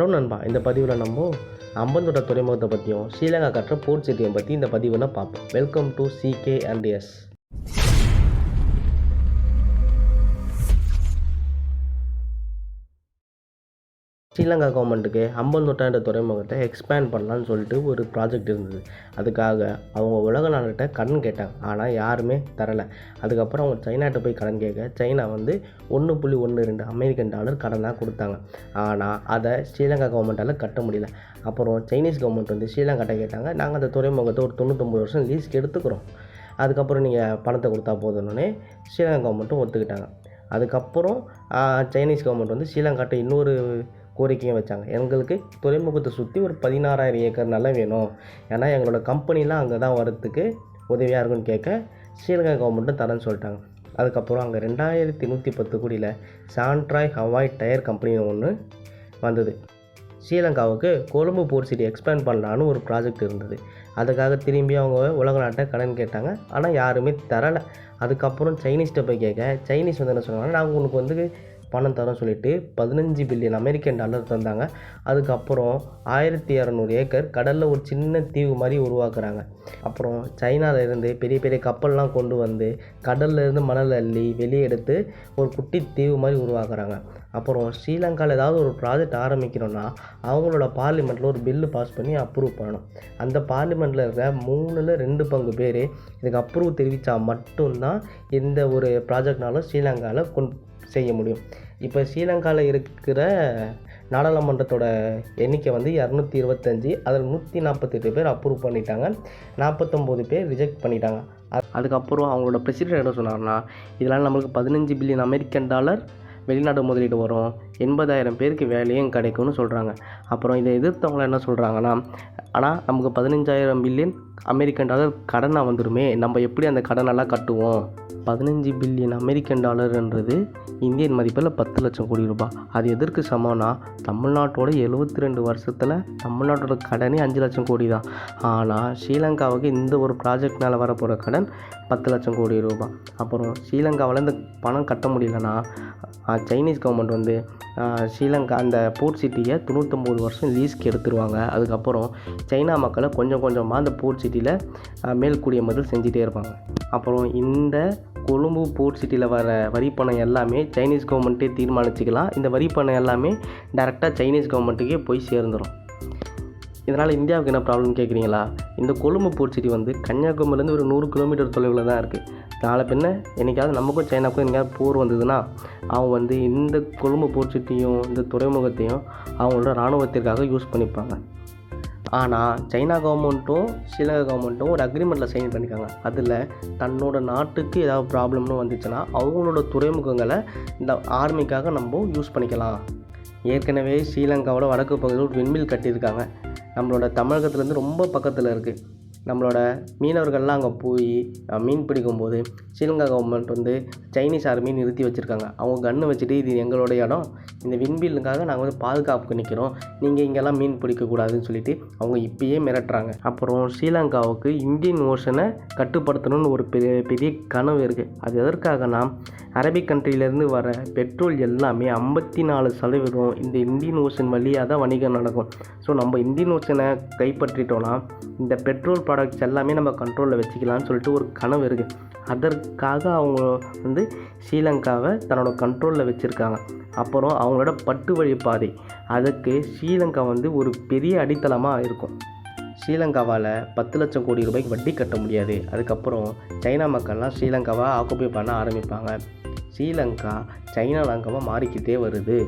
Hello நண்பா, இந்த பதிவில் நம்ம அம்பந்தோட்ட துறைமுகத்தை பற்றியும் ஸ்ரீலங்கா கட்டுற போர்ட் சிட்டியை பற்றி இந்த பதிவில் பார்ப்போம். Welcome to CK&S. ஸ்ரீலங்கா கவர்மெண்ட்டுக்கு ஹம்பந்தோட்ட துறைமுகத்தை எக்ஸ்பேண்ட் பண்ணலான்னு சொல்லிட்டு ஒரு ப்ராஜெக்ட் இருந்தது. அதுக்காக அவங்க உலக நாடுகிட்ட கடன் கேட்டாங்க, ஆனால் யாருமே தரலை. அதுக்கப்புறம் அவங்க சைனாட்ட போய் கடன் கேட்க சைனா வந்து $1.12 அமெரிக்கன் கடனாக கொடுத்தாங்க. ஆனால் அதை ஸ்ரீலங்கா கவர்மெண்ட்டால் கட்ட முடியல. அப்புறம் சைனீஸ் கவர்மெண்ட் வந்து ஸ்ரீலங்காட்ட கேட்டாங்க, நாங்கள் அந்த துறைமுகத்தை ஒரு 99 வருஷம் லீஸ்க்கு எடுத்துக்கிறோம், அதுக்கப்புறம் நீங்கள் பணத்தை கொடுத்தா போதுன்னே ஸ்ரீலங்கா கவர்மெண்ட்டும் ஒத்துக்கிட்டாங்க. அதுக்கப்புறம் சைனீஸ் கவர்மெண்ட் வந்து ஸ்ரீலங்காட்ட இன்னொரு கோரிக்கையும் வச்சாங்க, எங்களுக்கு துறைமுகத்தை சுற்றி ஒரு 16,000 ஏக்கர் நிலம் வேணும், ஏன்னா எங்களோட கம்பெனிலாம் அங்கே தான் வரத்துக்கு உதவியாக இருக்குன்னு கேட்க ஸ்ரீலங்கா கவர்மெண்ட்டும் தரேன்னு சொல்லிட்டாங்க. அதுக்கப்புறம் அங்கே 2110 கோடியில் சாண்ட்ராய் ஹவாய் டயர் கம்பெனி ஒன்று வந்தது. ஸ்ரீலங்காவுக்கு கொழும்பு போர்ட் சிட்டி எக்ஸ்பேண்ட் பண்ணலான்னு ஒரு ப்ராஜெக்ட் இருந்தது. அதுக்காக திரும்பி அவங்க உலக நாட்டை கடன் கேட்டாங்க, ஆனால் யாருமே தரலை. அதுக்கப்புறம் சைனீஸ்கிட்ட போய் கேட்க சைனீஸ் வந்து என்ன சொன்னாங்கன்னா, நாங்கள் உனக்கு வந்து பணம் தரோம் சொல்லிட்டு $15 பில்லியன் அமெரிக்கன் தந்தாங்க. அதுக்கப்புறம் 1200 ஏக்கர் கடலில் ஒரு சின்ன தீவு மாதிரி உருவாக்குறாங்க. அப்புறம் சைனாவிலேருந்து பெரிய பெரிய கப்பல்லாம் கொண்டு வந்து கடல்லேருந்து மணல் அள்ளி வெளியே எடுத்து ஒரு குட்டி தீவு மாதிரி உருவாக்குறாங்க. அப்புறம் ஸ்ரீலங்காவில் ஏதாவது ஒரு ப்ராஜெக்ட் ஆரம்பிக்கணும்னா அவங்களோட பார்லிமெண்ட்டில் ஒரு பில்லு பாஸ் பண்ணி அப்ரூவ் பண்ணணும். அந்த பார்லிமெண்ட்டில் இருக்கிற 3/2 பங்கு பேர் இதுக்கு அப்ரூவ் தெரிவித்தா மட்டும்தான் இந்த ஒரு ப்ராஜெக்ட்னாலும் ஸ்ரீலங்காவில் செய்ய முடியும். இப்போ ஸ்ரீலங்காவில் இருக்கிற நாடாளுமன்றத்தோட எண்ணிக்கை வந்து 225, அதில் 148 பேர் அப்ரூவ் பண்ணிட்டாங்க, 49 பேர் ரிஜெக்ட் பண்ணிட்டாங்க. அதுக்கப்புறம் அவங்களோட பிரசிடென்ட் என்ன சொன்னார்னா, இதனால் நம்மளுக்கு $15 பில்லியன் அமெரிக்கன் வெளிநாடு முதலீடு வரும், 80,000 பேருக்கு வேலையும் கிடைக்கும்னு சொல்கிறாங்க. அப்புறம் இதை எதிர்த்தவங்க என்ன சொல்கிறாங்கன்னா, ஆனால் நமக்கு 15,000 பில்லியன் அமெரிக்கன் கடனாக வந்துடுமே, நம்ம எப்படி அந்த கடனெல்லாம் கட்டுவோம்? 15 பில்லியன் அமெரிக்கன் டாலர்ன்றது இந்தியன் மதிப்பில் 10 லட்சம் கோடி ரூபாய். அது எதற்கு சமம்னா, தமிழ்நாட்டோட 72 வருஷத்தில் தமிழ்நாட்டோட கடனே 5 லட்சம் கோடி தான். ஆனால் ஸ்ரீலங்காவுக்கு இந்த ஒரு ப்ராஜெக்ட்னால் வரப்போகிற கடன் 10 லட்சம் கோடி ரூபாய். அப்புறம் ஸ்ரீலங்காவில் இந்த பணம் கட்ட முடியலன்னா சைனீஸ் கவர்மெண்ட் வந்து ஸ்ரீலங்கா அந்த போர்ட் சிட்டியை 99 வருஷம் லீஸ்க்கு எடுத்துருவாங்க. அதுக்கப்புறம் சைனா மக்களை கொஞ்சம் கொஞ்சமாக அந்த போர்ட் சிட்டியில் மேல்குடியேறுதல் செஞ்சுட்டே இருப்பாங்க. அப்புறம் இந்த கொழும்பு போர்ட் சிட்டியில் வர வரி பணம் எல்லாமே சைனீஸ் கவர்மெண்ட்டே தீர்மானிச்சிக்கலாம். இந்த வரி பணம் எல்லாமே டைரெக்டாக சைனீஸ் கவர்மெண்ட்டுக்கே போய் சேர்ந்துடும். இதனால் இந்தியாவுக்கு என்ன ப்ராப்ளம்னு கேட்குறீங்களா? இந்த கொழும்பு போர்ட் சிட்டி வந்து கன்னியாகுமரிலேருந்து ஒரு 100 கிலோமீட்டர் தொலைவில் தான் இருக்குது. நாளை பின்ன என்றைக்காவது நமக்கும் சைனாவுக்கும் எங்கேயாவது போர் வந்ததுன்னா அவங்க வந்து இந்த கொழும்பு போர்ட் சிட்டியும் இந்த துறைமுகத்தையும் அவங்களோட இராணுவத்திற்காக யூஸ் பண்ணிப்பாங்க. ஆனால் சைனா கவர்மெண்ட்டும் ஸ்ரீலங்கா கவர்மெண்ட்டும் ஒரு அக்ரிமெண்ட்டில் சைன் பண்ணிக்காங்க. அதில் தன்னோட நாட்டுக்கு ஏதாவது ப்ராப்ளம்னு வந்துச்சுன்னா அவங்களோட துறைமுகங்களை இந்த ஆர்மிக்காக நம்ம யூஸ் பண்ணிக்கலாம். ஏற்கனவே ஸ்ரீலங்காவோட வடக்கு பகுதியில் ஒரு விண்மில் கட்டியிருக்காங்க. நம்மளோட தமிழகத்துலேருந்து ரொம்ப பக்கத்தில் இருக்குது. நம்மளோட மீனவர்கள்லாம் அங்கே போய் மீன் பிடிக்கும்போது ஸ்ரீலங்கா கவர்மெண்ட் வந்து சைனீஸ் ஆர்மி நிறுத்தி வச்சுருக்காங்க. அவங்க கன்று வச்சுட்டு, இது எங்களோட இடம், இந்த விண்பில்லுக்காக நாங்கள் வந்து பாதுகாப்புக்கு நிற்கிறோம், நீங்கள் இங்கெல்லாம் மீன் பிடிக்கக்கூடாதுன்னு சொல்லிட்டு அவங்க இப்பயே மிரட்டுறாங்க. அப்புறம் ஸ்ரீலங்காவுக்கு இந்தியன் ஓஷனை கட்டுப்படுத்தணும்னு ஒரு பெரிய கனவு இருக்குது. அது எதற்காகனா, அரபிக் கண்ட்ரியிலேருந்து வர பெட்ரோல் எல்லாமே 54% இந்த இந்தியன் ஓஷன் வழியாக தான் வணிகம் நடக்கும். ஸோ நம்ம இந்தியன் ஓஷனை கைப்பற்றிட்டோன்னா இந்த பெட்ரோல் ப்ராடக்ட்ஸ் எல்லாமே நம்ம கண்ட்ரோலில் வச்சுக்கலான்னு சொல்லிட்டு ஒரு கனவு இருக்குது. அதற்காக அவங்க வந்து ஸ்ரீலங்காவை தன்னோட கண்ட்ரோலில் வச்சுருக்காங்க. அப்புறம் அவங்களோட பட்டு வழி பாதை, அதுக்கு ஸ்ரீலங்கா வந்து ஒரு பெரிய அடித்தளமாக இருக்கும். ஸ்ரீலங்காவால் 10 லட்சம் கோடி ரூபாய்க்கு வட்டி கட்ட முடியாது. அதுக்கப்புறம் சைனா மக்கள்லாம் ஸ்ரீலங்காவை ஆக்குபை பண்ண ஆரம்பிப்பாங்க. ஸ்ரீலங்கா சைனா லங்காவாக மாறிக்கிட்டே வருது.